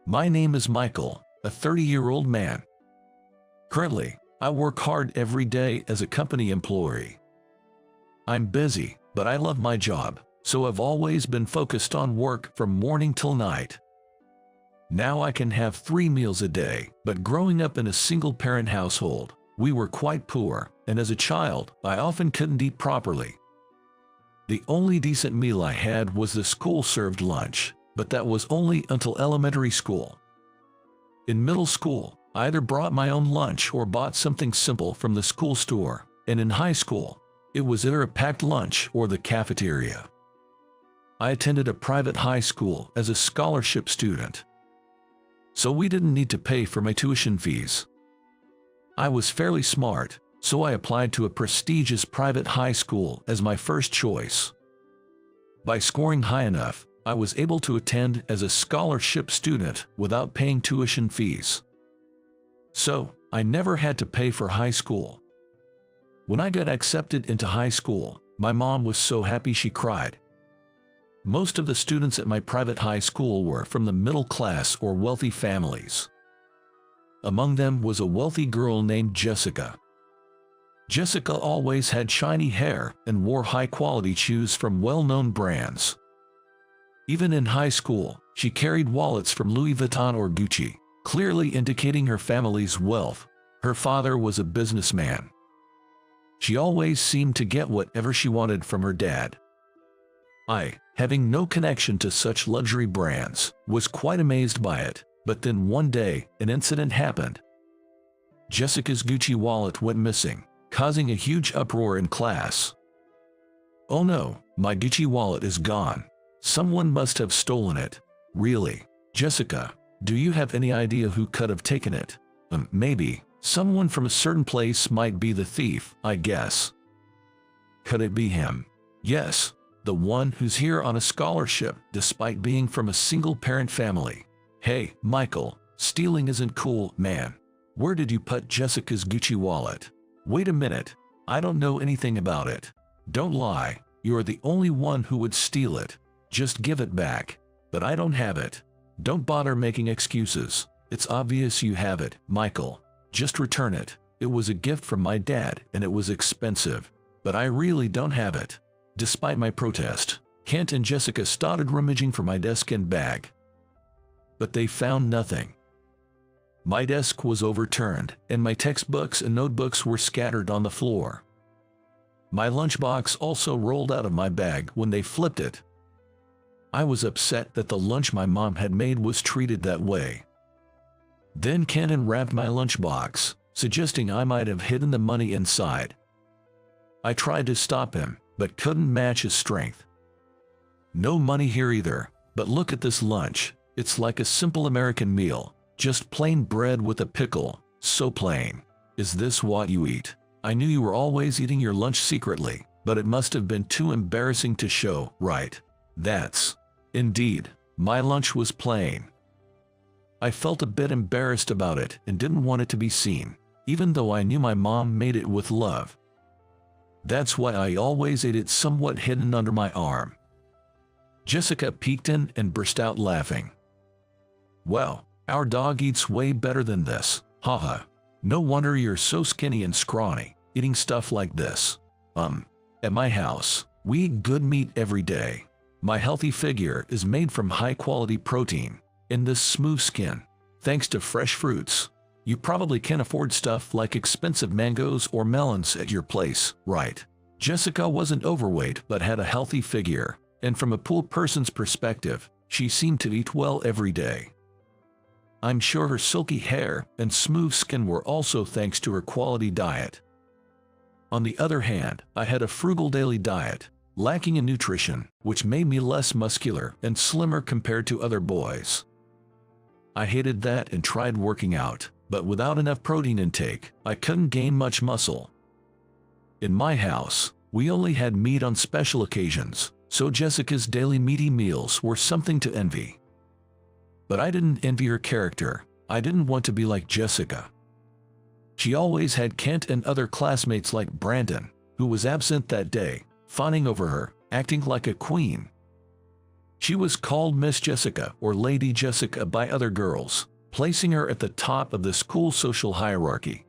My name is Michael, a 30-year-old man. Currently, I work hard every day as a company employee. I'm busy, but I love my job, so I've always been focused on work from morning till night. Now I can have 3 meals a day, but growing up in a single-parent household, we were quite poor, and as a child, I often couldn't eat properly. The only decent meal I had was the school-served lunch, but that was only until elementary school. In middle school, I either brought my own lunch or bought something simple from the school store, and in high school, it was either a packed lunch or the cafeteria. I attended a private high school as a scholarship student, so we didn't need to pay for my tuition fees. I was fairly smart, so I applied to a prestigious private high school as my first choice. By scoring high enough, I was able to attend as a scholarship student without paying tuition fees. So, I never had to pay for high school. When I got accepted into high school, my mom was so happy she cried. Most of the students at my private high school were from the middle class or wealthy families. Among them was a wealthy girl named Jessica. Jessica always had shiny hair and wore high-quality shoes from well-known brands. Even in high school, she carried wallets from Louis Vuitton or Gucci, clearly indicating her family's wealth. Her father was a businessman. She always seemed to get whatever she wanted from her dad. I, having no connection to such luxury brands, was quite amazed by it, but then one day, an incident happened. Jessica's Gucci wallet went missing, causing a huge uproar in class. "Oh no, my Gucci wallet is gone. Someone must have stolen it." "Really? Jessica, do you have any idea who could have taken it?" Maybe. Someone from a certain place might be the thief, I guess." "Could it be him?" "Yes, the one who's here on a scholarship despite being from a single-parent family." "Hey, Michael, stealing isn't cool, man. Where did you put Jessica's Gucci wallet?" "Wait a minute, I don't know anything about it." "Don't lie, you're the only one who would steal it. Just give it back." "But I don't have it." "Don't bother making excuses. It's obvious you have it, Michael. Just return it. It was a gift from my dad and it was expensive. But I really don't have it." Despite my protest, Kent and Jessica started rummaging for my desk and bag. But they found nothing. My desk was overturned, and my textbooks and notebooks were scattered on the floor. My lunchbox also rolled out of my bag when they flipped it. I was upset that the lunch my mom had made was treated that way. Then Kent unwrapped my lunchbox, suggesting I might have hidden the money inside. I tried to stop him, but couldn't match his strength. "No money here either, but look at this lunch. It's like a simple American meal, just plain bread with a pickle, so plain. Is this what you eat?" "I knew you were always eating your lunch secretly, but it must have been too embarrassing to show, right?" "That's..." Indeed, my lunch was plain. I felt a bit embarrassed about it and didn't want it to be seen, even though I knew my mom made it with love. That's why I always ate it somewhat hidden under my arm. Jessica peeked in and burst out laughing. "Well, our dog eats way better than this, haha. No wonder you're so skinny and scrawny, eating stuff like this." At my house, we eat good meat every day. My healthy figure is made from high-quality protein, and this smooth skin, thanks to fresh fruits. You probably can't afford stuff like expensive mangoes or melons at your place, right?" Jessica wasn't overweight but had a healthy figure, and from a poor person's perspective, she seemed to eat well every day. I'm sure her silky hair and smooth skin were also thanks to her quality diet. On the other hand, I had a frugal daily diet, lacking in nutrition, which made me less muscular and slimmer compared to other boys. I hated that and tried working out, but without enough protein intake, I couldn't gain much muscle. In my house, we only had meat on special occasions, so Jessica's daily meaty meals were something to envy. But I didn't envy her character. I didn't want to be like Jessica. She always had Kent and other classmates like Brandon, who was absent that day, fawning over her, acting like a queen. She was called Miss Jessica or Lady Jessica by other girls, placing her at the top of the school social hierarchy.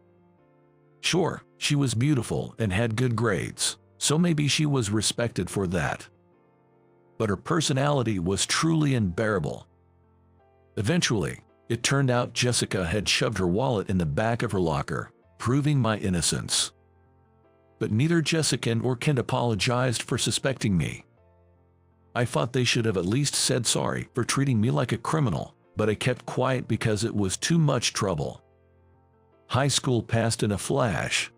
Sure, she was beautiful and had good grades, so maybe she was respected for that. But her personality was truly unbearable. Eventually, it turned out Jessica had shoved her wallet in the back of her locker, proving my innocence. But neither Jessica nor Kent apologized for suspecting me. I thought they should have at least said sorry for treating me like a criminal, but I kept quiet because it was too much trouble. High school passed in a flash.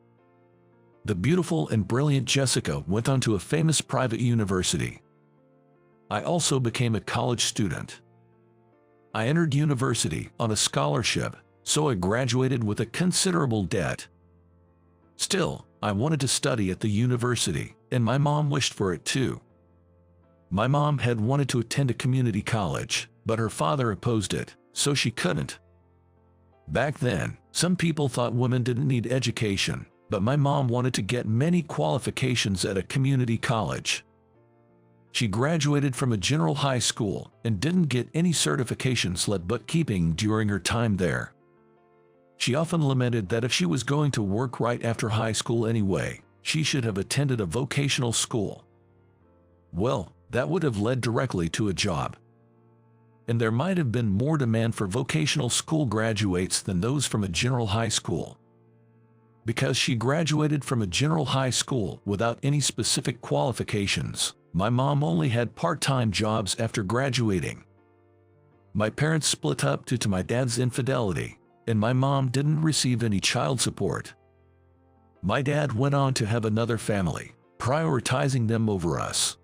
The beautiful and brilliant Jessica went on to a famous private university. I also became a college student. I entered university on a scholarship, so I graduated with a considerable debt. Still, I wanted to study at the university, and my mom wished for it too. My mom had wanted to attend a community college, but her father opposed it, so she couldn't. Back then, some people thought women didn't need education, but my mom wanted to get many qualifications at a community college. She graduated from a general high school and didn't get any certifications like bookkeeping during her time there. She often lamented that if she was going to work right after high school anyway, she should have attended a vocational school. Well, that would have led directly to a job. And there might have been more demand for vocational school graduates than those from a general high school. Because she graduated from a general high school without any specific qualifications, my mom only had part-time jobs after graduating. My parents split up due to my dad's infidelity, and my mom didn't receive any child support. My dad went on to have another family, prioritizing them over us.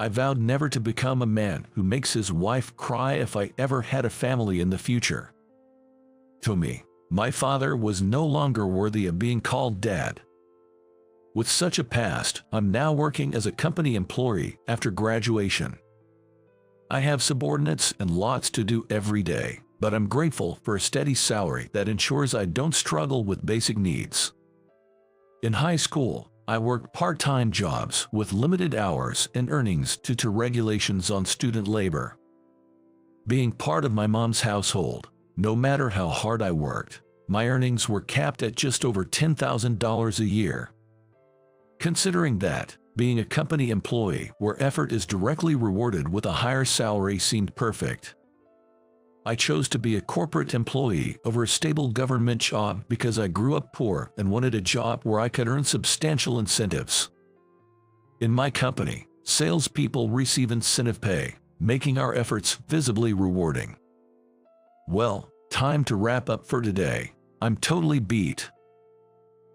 I vowed never to become a man who makes his wife cry if I ever had a family in the future. To me, my father was no longer worthy of being called dad. With such a past, I'm now working as a company employee after graduation. I have subordinates and lots to do every day, but I'm grateful for a steady salary that ensures I don't struggle with basic needs. In high school, I worked part-time jobs with limited hours and earnings due to regulations on student labor. Being part of my mom's household, no matter how hard I worked, my earnings were capped at just over $10,000 a year. Considering that, being a company employee where effort is directly rewarded with a higher salary seemed perfect. I chose to be a corporate employee over a stable government job because I grew up poor and wanted a job where I could earn substantial incentives. In my company, salespeople receive incentive pay, making our efforts visibly rewarding. Well, time to wrap up for today. I'm totally beat.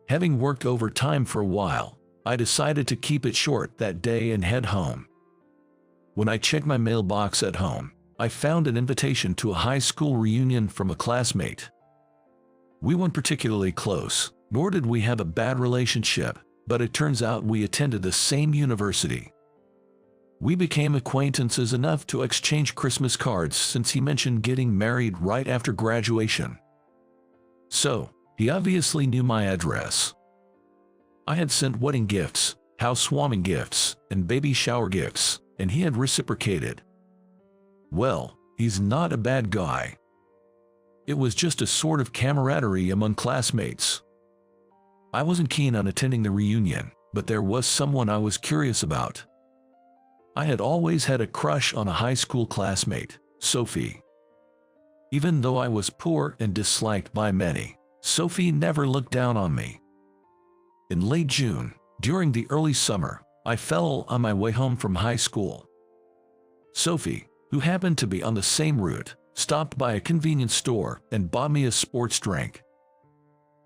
Having worked overtime for a while, I decided to keep it short that day and head home. When I checked my mailbox at home, I found an invitation to a high school reunion from a classmate. We weren't particularly close, nor did we have a bad relationship, but it turns out we attended the same university. We became acquaintances enough to exchange Christmas cards since he mentioned getting married right after graduation. So, he obviously knew my address. I had sent wedding gifts, housewarming gifts, and baby shower gifts, and he had reciprocated. Well, he's not a bad guy. It was just a sort of camaraderie among classmates. I wasn't keen on attending the reunion, but there was someone I was curious about. I had always had a crush on a high school classmate, Sophie. Even though I was poor and disliked by many, Sophie never looked down on me. In late June, during the early summer, I fell on my way home from high school. Sophie, who happened to be on the same route, stopped by a convenience store and bought me a sports drink.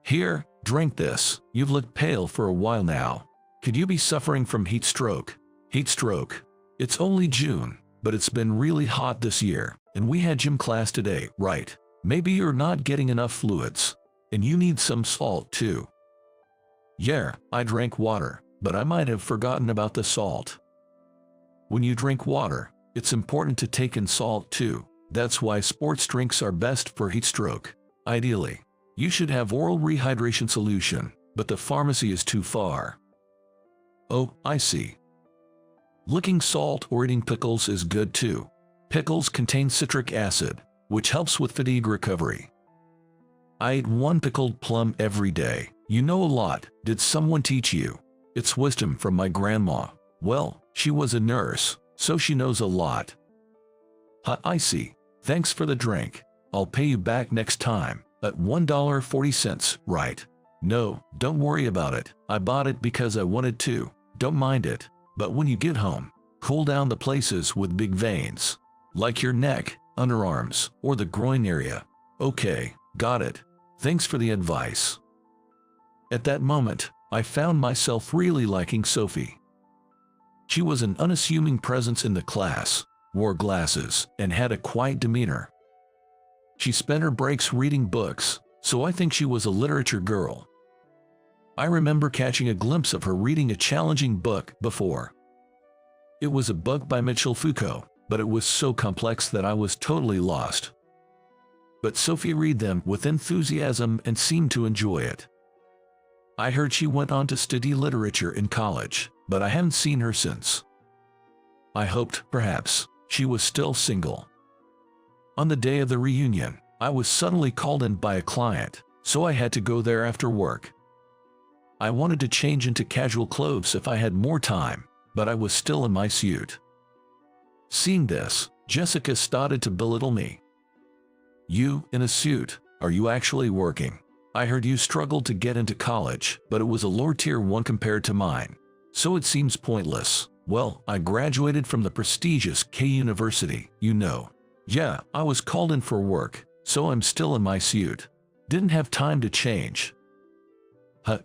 "Here, drink this. You've looked pale for a while now. Could you be suffering from heat stroke?" Heat stroke. It's only June, but it's been really hot this year, and we had gym class today, right? Maybe you're not getting enough fluids, and you need some salt too. Yeah, I drank water, but I might have forgotten about the salt. When you drink water, it's important to take in salt too. That's why sports drinks are best for heat stroke. Ideally, you should have oral rehydration solution, but the pharmacy is too far. Oh, I see. Licking salt or eating pickles is good too. Pickles contain citric acid, which helps with fatigue recovery. I eat one pickled plum every day. You know a lot. Did someone teach you? It's wisdom from my grandma. Well, she was a nurse, so she knows a lot. I see. Thanks for the drink. I'll pay you back next time. At $1.40, right? No, don't worry about it. I bought it because I wanted to. Don't mind it. But when you get home, cool down the places with big veins, like your neck, underarms, or the groin area. Okay, got it. Thanks for the advice. At that moment, I found myself really liking Sophie. She was an unassuming presence in the class, wore glasses, and had a quiet demeanor. She spent her breaks reading books, so I think she was a literature girl. I remember catching a glimpse of her reading a challenging book before. It was a book by Michel Foucault, but it was so complex that I was totally lost. But Sophie read them with enthusiasm and seemed to enjoy it. I heard she went on to study literature in college, but I haven't seen her since. I hoped, perhaps, she was still single. On the day of the reunion, I was suddenly called in by a client, so I had to go there after work. I wanted to change into casual clothes if I had more time, but I was still in my suit. Seeing this, Jessica started to belittle me. You, in a suit, are you actually working? I heard you struggled to get into college, but it was a lower tier one compared to mine, so it seems pointless. Well, I graduated from the prestigious K University, you know. Yeah, I was called in for work, so I'm still in my suit. Didn't have time to change.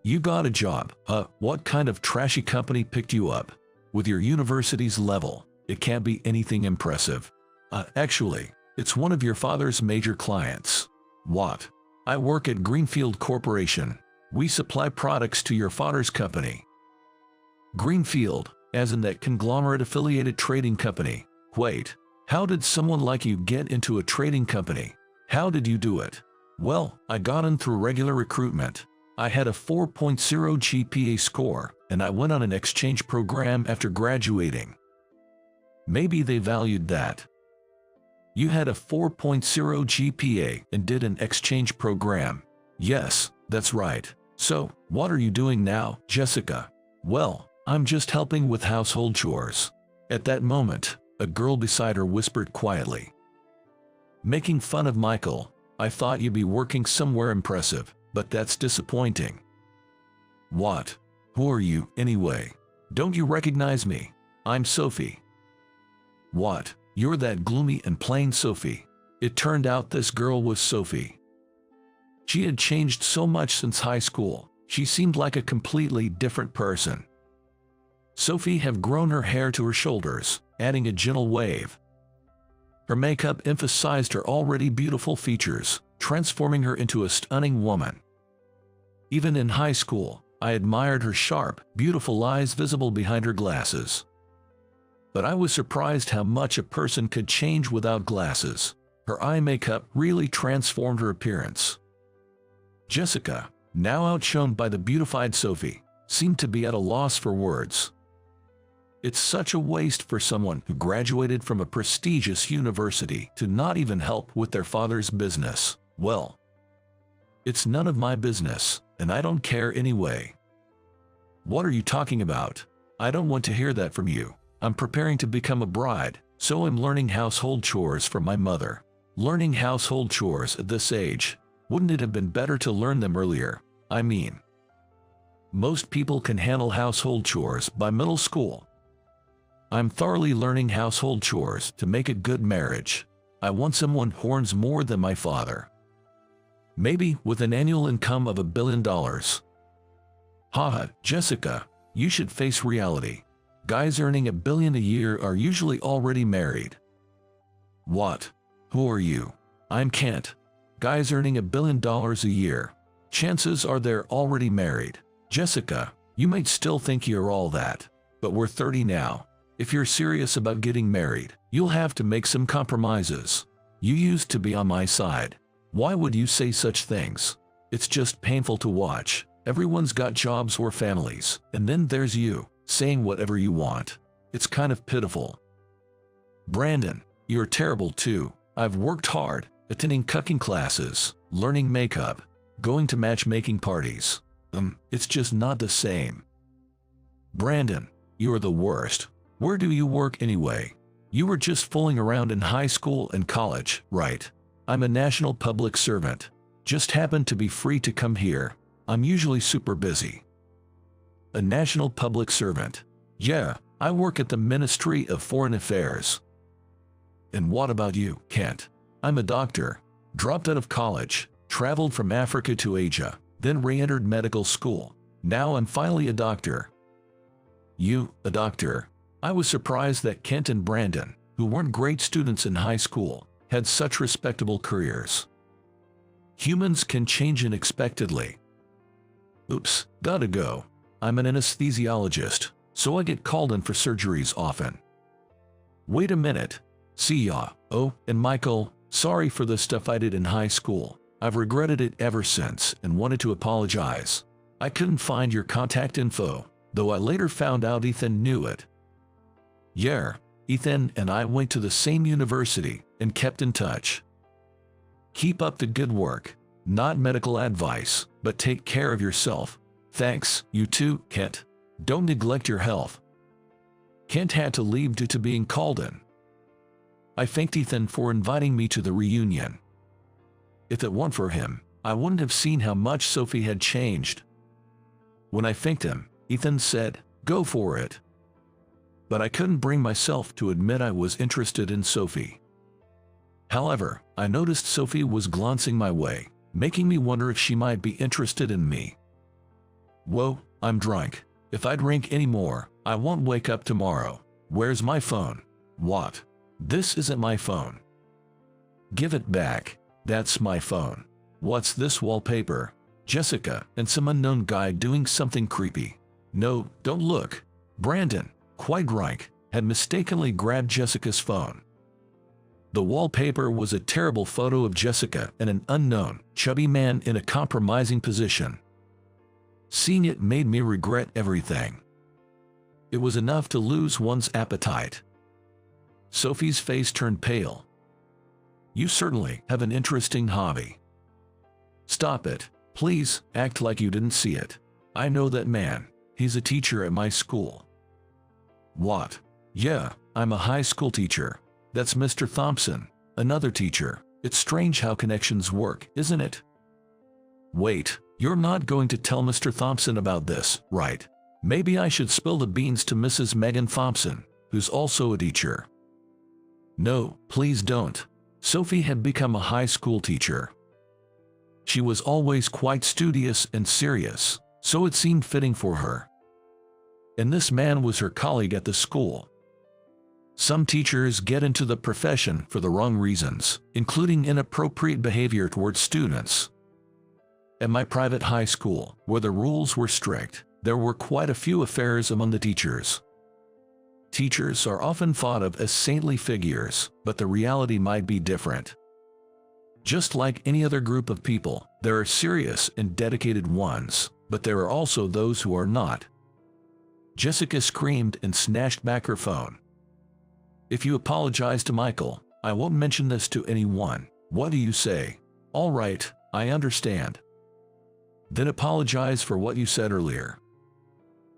You got a job. What kind of trashy company picked you up? With your university's level, it can't be anything impressive. Actually, it's one of your father's major clients. What? I work at Greenfield Corporation. We supply products to your father's company. Greenfield, as in that conglomerate-affiliated trading company. Wait, how did someone like you get into a trading company? How did you do it? Well, I got in through regular recruitment. I had a 4.0 GPA score, and I went on an exchange program after graduating. Maybe they valued that. You had a 4.0 GPA and did an exchange program. Yes, that's right. So, what are you doing now, Jessica? Well, I'm just helping with household chores. At that moment, a girl beside her whispered quietly. Making fun of Michael, I thought you'd be working somewhere impressive, but that's disappointing. What? Who are you, anyway? Don't you recognize me? I'm Sophie. What? You're that gloomy and plain Sophie. It turned out this girl was Sophie. She had changed so much since high school. She seemed like a completely different person. Sophie had grown her hair to her shoulders, adding a gentle wave. Her makeup emphasized her already beautiful features, transforming her into a stunning woman. Even in high school, I admired her sharp, beautiful eyes visible behind her glasses. But I was surprised how much a person could change without glasses. Her eye makeup really transformed her appearance. Jessica, now outshone by the beautified Sophie, seemed to be at a loss for words. It's such a waste for someone who graduated from a prestigious university to not even help with their father's business. Well, it's none of my business, and I don't care anyway. What are you talking about? I don't want to hear that from you. I'm preparing to become a bride, so I'm learning household chores from my mother. Learning household chores at this age, wouldn't it have been better to learn them earlier? I mean, most people can handle household chores by middle school. I'm thoroughly learning household chores to make a good marriage. I want someone who earns more than my father. Maybe with an annual income of $1 billion. Haha, Jessica, you should face reality. Guys earning $1 billion a year are usually already married. What? Who are you? I'm Kent. Guys earning $1 billion a year. Chances are they're already married. Jessica, you might still think you're all that, but we're 30 now. If you're serious about getting married, you'll have to make some compromises. You used to be on my side. Why would you say such things? It's just painful to watch. Everyone's got jobs or families, and then there's you, saying whatever you want. It's kind of pitiful. Brandon, you're terrible too. I've worked hard, attending cooking classes, learning makeup, going to matchmaking parties. It's just not the same. Brandon, you're the worst. Where do you work anyway? You were just fooling around in high school and college, right? I'm a national public servant. Just happened to be free to come here. I'm usually super busy. A national public servant. Yeah, I work at the Ministry of Foreign Affairs. And what about you, Kent? I'm a doctor. Dropped out of college, traveled from Africa to Asia, then re-entered medical school. Now I'm finally a doctor. You, a doctor? I was surprised that Kent and Brandon, who weren't great students in high school, had such respectable careers. Humans can change unexpectedly. Oops, gotta go. I'm an anesthesiologist, so I get called in for surgeries often. Wait a minute. See ya. Oh, and Michael, sorry for the stuff I did in high school. I've regretted it ever since and wanted to apologize. I couldn't find your contact info, though I later found out Ethan knew it. Yeah, Ethan and I went to the same university and kept in touch. Keep up the good work. Not medical advice, but take care of yourself. Thanks, you too, Kent. Don't neglect your health. Kent had to leave due to being called in. I thanked Ethan for inviting me to the reunion. If it weren't for him, I wouldn't have seen how much Sophie had changed. When I thanked him, Ethan said, "Go for it." But I couldn't bring myself to admit I was interested in Sophie. However, I noticed Sophie was glancing my way, making me wonder if she might be interested in me. Whoa, I'm drunk. If I drink any more, I won't wake up tomorrow. Where's my phone? What? This isn't my phone. Give it back. That's my phone. What's this wallpaper? Jessica and some unknown guy doing something creepy. No, don't look. Brandon, quite drunk, had mistakenly grabbed Jessica's phone. The wallpaper was a terrible photo of Jessica and an unknown, chubby man in a compromising position. Seeing it made me regret everything. It was enough to lose one's appetite. Sophie's face turned pale. You certainly have an interesting hobby. Stop it. Please, act like you didn't see it. I know that man. He's a teacher at my school. What? Yeah, I'm a high school teacher. That's Mr. Thompson, another teacher. It's strange how connections work, isn't it? Wait, you're not going to tell Mr. Thompson about this, right? Maybe I should spill the beans to Mrs. Megan Thompson, who's also a teacher. No, please don't. Sophie had become a high school teacher. She was always quite studious and serious, so it seemed fitting for her. And this man was her colleague at the school. Some teachers get into the profession for the wrong reasons, including inappropriate behavior towards students. At my private high school, where the rules were strict, there were quite a few affairs among the teachers. Teachers are often thought of as saintly figures, but the reality might be different. Just like any other group of people, there are serious and dedicated ones, but there are also those who are not. Jessica screamed and snatched back her phone. If you apologize to Michael, I won't mention this to anyone. What do you say? All right, I understand. Then apologize for what you said earlier.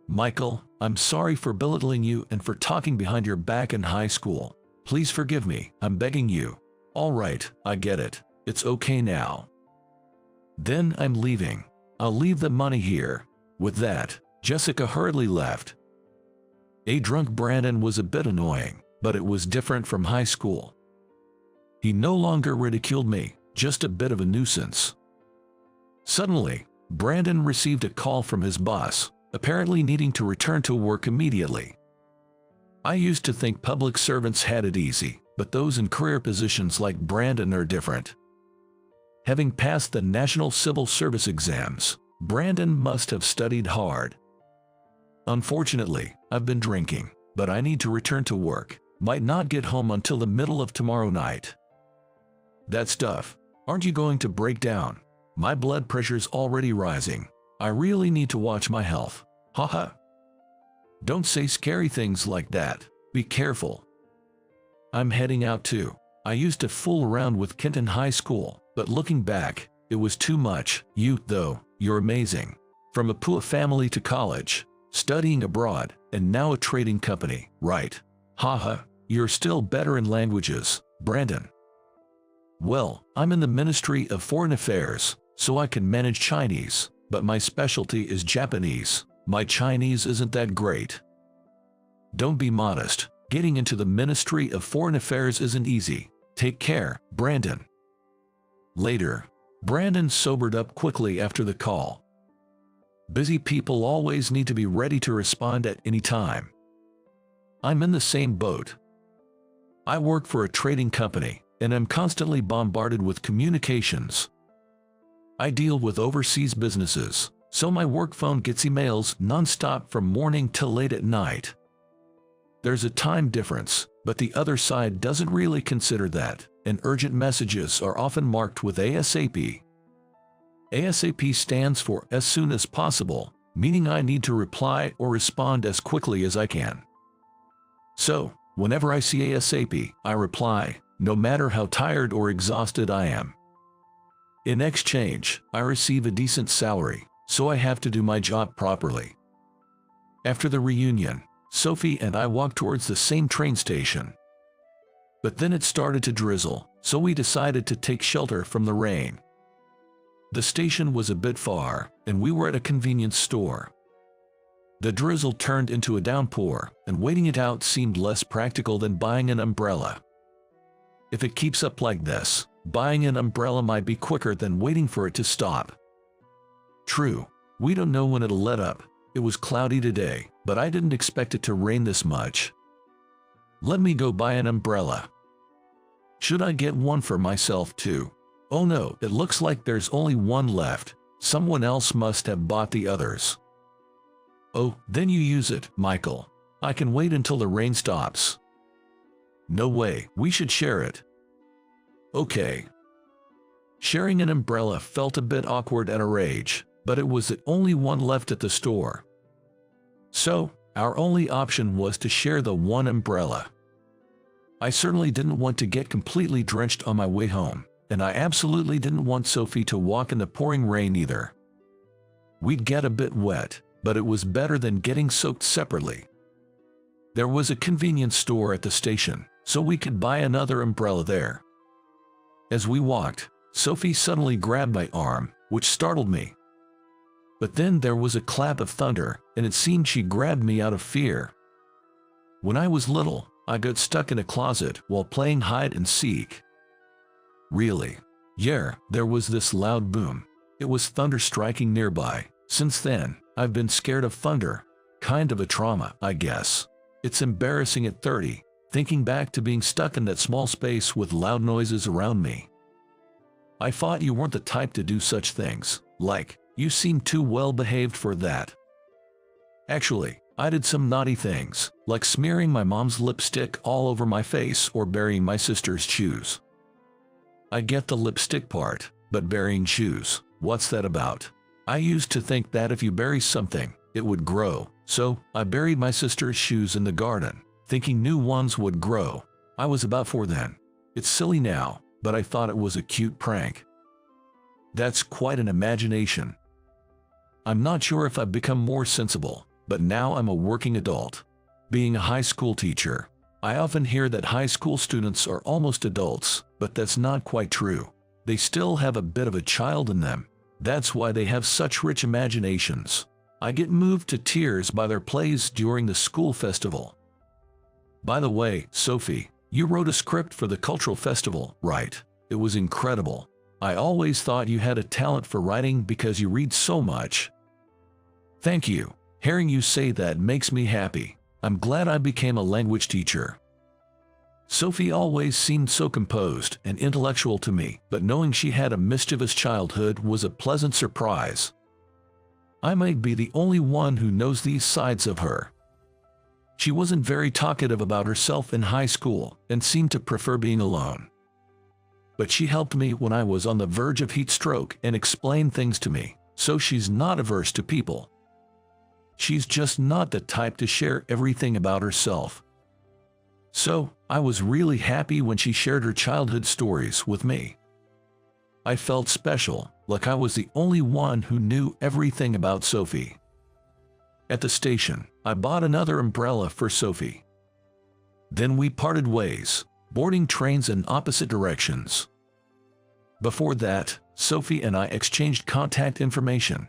Michael, I'm sorry for belittling you and for talking behind your back in high school. Please forgive me, I'm begging you. All right, I get it. It's okay now. Then I'm leaving. I'll leave the money here. With that, Jessica hurriedly left. A drunk Brandon was a bit annoying, but it was different from high school. He no longer ridiculed me, just a bit of a nuisance. Suddenly, Brandon received a call from his boss, apparently needing to return to work immediately. I used to think public servants had it easy, but those in career positions like Brandon are different. Having passed the National Civil Service exams, Brandon must have studied hard. Unfortunately, I've been drinking, but I need to return to work. Might not get home until the middle of tomorrow night. That stuff. Aren't you going to break down? My blood pressure's already rising. I really need to watch my health. Haha. Don't say scary things like that. Be careful. I'm heading out too. I used to fool around with Kent in high school, but looking back, it was too much. You, though, you're amazing. From a poor family to college, studying abroad, and now a trading company, right? Haha, you're still better in languages, Brandon. Well, I'm in the Ministry of Foreign Affairs, so I can manage Chinese, but my specialty is Japanese. My Chinese isn't that great. Don't be modest. Getting into the Ministry of Foreign Affairs isn't easy. Take care, Brandon. Later, Brandon sobered up quickly after the call. Busy people always need to be ready to respond at any time. I'm in the same boat. I work for a trading company, and I'm constantly bombarded with communications. I deal with overseas businesses, so my work phone gets emails non-stop from morning till late at night. There's a time difference, but the other side doesn't really consider that, and urgent messages are often marked with ASAP. ASAP stands for as soon as possible, meaning I need to reply or respond as quickly as I can. So, whenever I see ASAP, I reply, no matter how tired or exhausted I am. In exchange, I receive a decent salary, so I have to do my job properly. After the reunion, Sophie and I walked towards the same train station. But then it started to drizzle, so we decided to take shelter from the rain. The station was a bit far, and we were at a convenience store. The drizzle turned into a downpour, and waiting it out seemed less practical than buying an umbrella. If it keeps up like this, buying an umbrella might be quicker than waiting for it to stop. True, we don't know when it'll let up. It was cloudy today, but I didn't expect it to rain this much. Let me go buy an umbrella. Should I get one for myself too? Oh no, it looks like there's only one left. Someone else must have bought the others. Oh, then you use it, Michael. I can wait until the rain stops. No way, we should share it. Okay. Sharing an umbrella felt a bit awkward at our age, but it was the only one left at the store. So, our only option was to share the one umbrella. I certainly didn't want to get completely drenched on my way home, and I absolutely didn't want Sophie to walk in the pouring rain either. We'd get a bit wet, but it was better than getting soaked separately. There was a convenience store at the station, so we could buy another umbrella there. As we walked, Sophie suddenly grabbed my arm, which startled me. But then there was a clap of thunder, and it seemed she grabbed me out of fear. When I was little, I got stuck in a closet while playing hide and seek. Really? Yeah, there was this loud boom. It was thunder striking nearby. Since then, I've been scared of thunder. Kind of a trauma, I guess. It's embarrassing at 30, thinking back to being stuck in that small space with loud noises around me. I thought you weren't the type to do such things. Like, you seem too well behaved for that. Actually, I did some naughty things, like smearing my mom's lipstick all over my face or burying my sister's shoes. I get the lipstick part, but burying shoes, what's that about? I used to think that if you bury something, it would grow, so I buried my sister's shoes in the garden, thinking new ones would grow. I was about 4 then. It's silly now, but I thought it was a cute prank. That's quite an imagination. I'm not sure if I've become more sensible, but now I'm a working adult. Being a high school teacher, I often hear that high school students are almost adults, but that's not quite true. They still have a bit of a child in them. That's why they have such rich imaginations. I get moved to tears by their plays during the school festival. By the way, Sophie, you wrote a script for the cultural festival, right? It was incredible. I always thought you had a talent for writing because you read so much. Thank you. Hearing you say that makes me happy. I'm glad I became a language teacher. Sophie always seemed so composed and intellectual to me, but knowing she had a mischievous childhood was a pleasant surprise. I might be the only one who knows these sides of her. She wasn't very talkative about herself in high school and seemed to prefer being alone. But she helped me when I was on the verge of heat stroke and explained things to me, so she's not averse to people. she's just not the type to share everything about herself. So, I was really happy when she shared her childhood stories with me. I felt special, like I was the only one who knew everything about Sophie. At the station, I bought another umbrella for Sophie. Then we parted ways, boarding trains in opposite directions. Before that, Sophie and I exchanged contact information.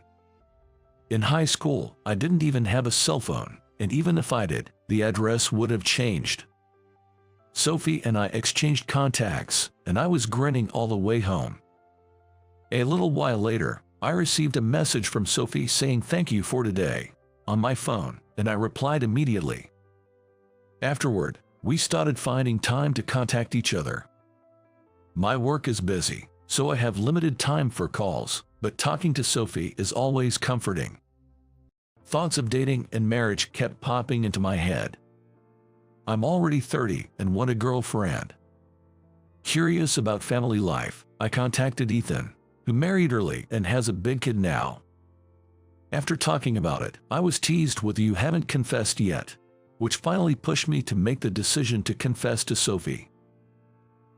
In high school, I didn't even have a cell phone, and even if I did, the address would have changed. Sophie and I exchanged contacts, and I was grinning all the way home. A little while later, I received a message from Sophie saying thank you for today on my phone, and I replied immediately. Afterward, we started finding time to contact each other. My work is busy, so I have limited time for calls, but talking to Sophie is always comforting. Thoughts of dating and marriage kept popping into my head. I'm already 30 and want a girlfriend. Curious about family life, I contacted Ethan, who married early and has a big kid now. After talking about it, I was teased with "you haven't confessed yet," which finally pushed me to make the decision to confess to Sophie.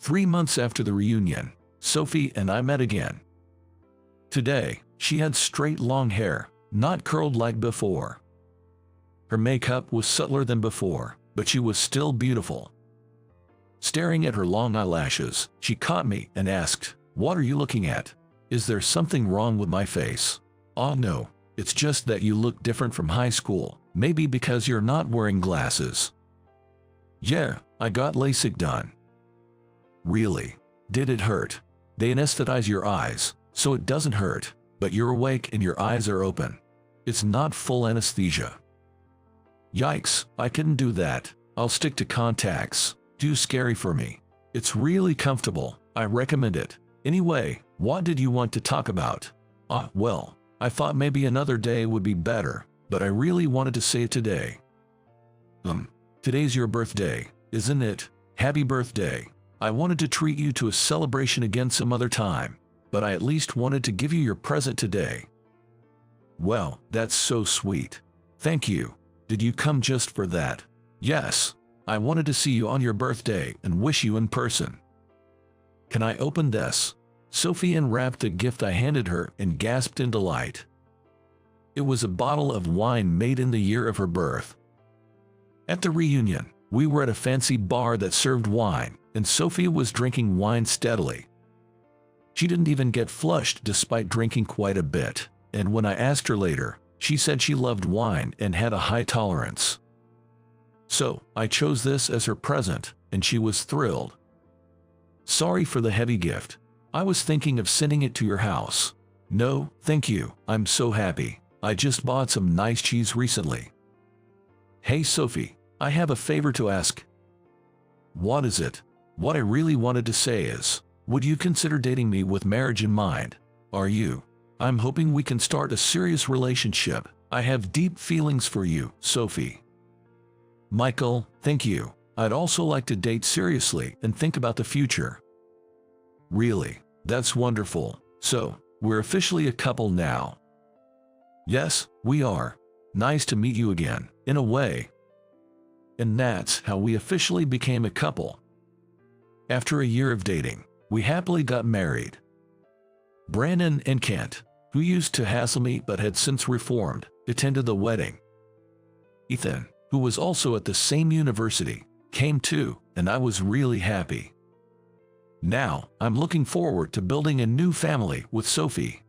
3 months after the reunion, Sophie and I met again. Today, she had straight long hair, not curled like before. Her makeup was subtler than before, but she was still beautiful. Staring at her long eyelashes, she caught me and asked, "What are you looking at? Is there something wrong with my face?" "Oh no, it's just that you look different from high school, maybe because you're not wearing glasses." "Yeah, I got LASIK done." "Really? Did it hurt?" "They anesthetize your eyes, so it doesn't hurt, but you're awake and your eyes are open. It's not full anesthesia." "Yikes, I couldn't do that. I'll stick to contacts. Too scary for me." "It's really comfortable. I recommend it. Anyway, what did you want to talk about?" Well, I thought maybe another day would be better, but I really wanted to say it today." Today's your birthday, isn't it? Happy birthday. I wanted to treat you to a celebration again some other time, but I at least wanted to give you your present today." "Well, that's so sweet. Thank you. Did you come just for that?" "Yes. I wanted to see you on your birthday and wish you in person." "Can I open this?" Sophie unwrapped the gift I handed her and gasped in delight. It was a bottle of wine made in the year of her birth. At the reunion, we were at a fancy bar that served wine, and Sophie was drinking wine steadily. She didn't even get flushed despite drinking quite a bit, and when I asked her later, she said she loved wine and had a high tolerance. So, I chose this as her present, and she was thrilled. "Sorry for the heavy gift. I was thinking of sending it to your house." "No, thank you. I'm so happy. I just bought some nice cheese recently." "Hey Sophie, I have a favor to ask." "What is it?" "What I really wanted to say is, would you consider dating me with marriage in mind? Are you? I'm hoping we can start a serious relationship. I have deep feelings for you, Sophie." "Michael, thank you. I'd also like to date seriously and think about the future." "Really? That's wonderful. So, we're officially a couple now." "Yes, we are. Nice to meet you again, in a way." And that's how we officially became a couple. After a year of dating, we happily got married. Brandon and Kent, who used to hassle me but had since reformed, attended the wedding. Ethan, who was also at the same university, came too, and I was really happy. Now, I'm looking forward to building a new family with Sophie.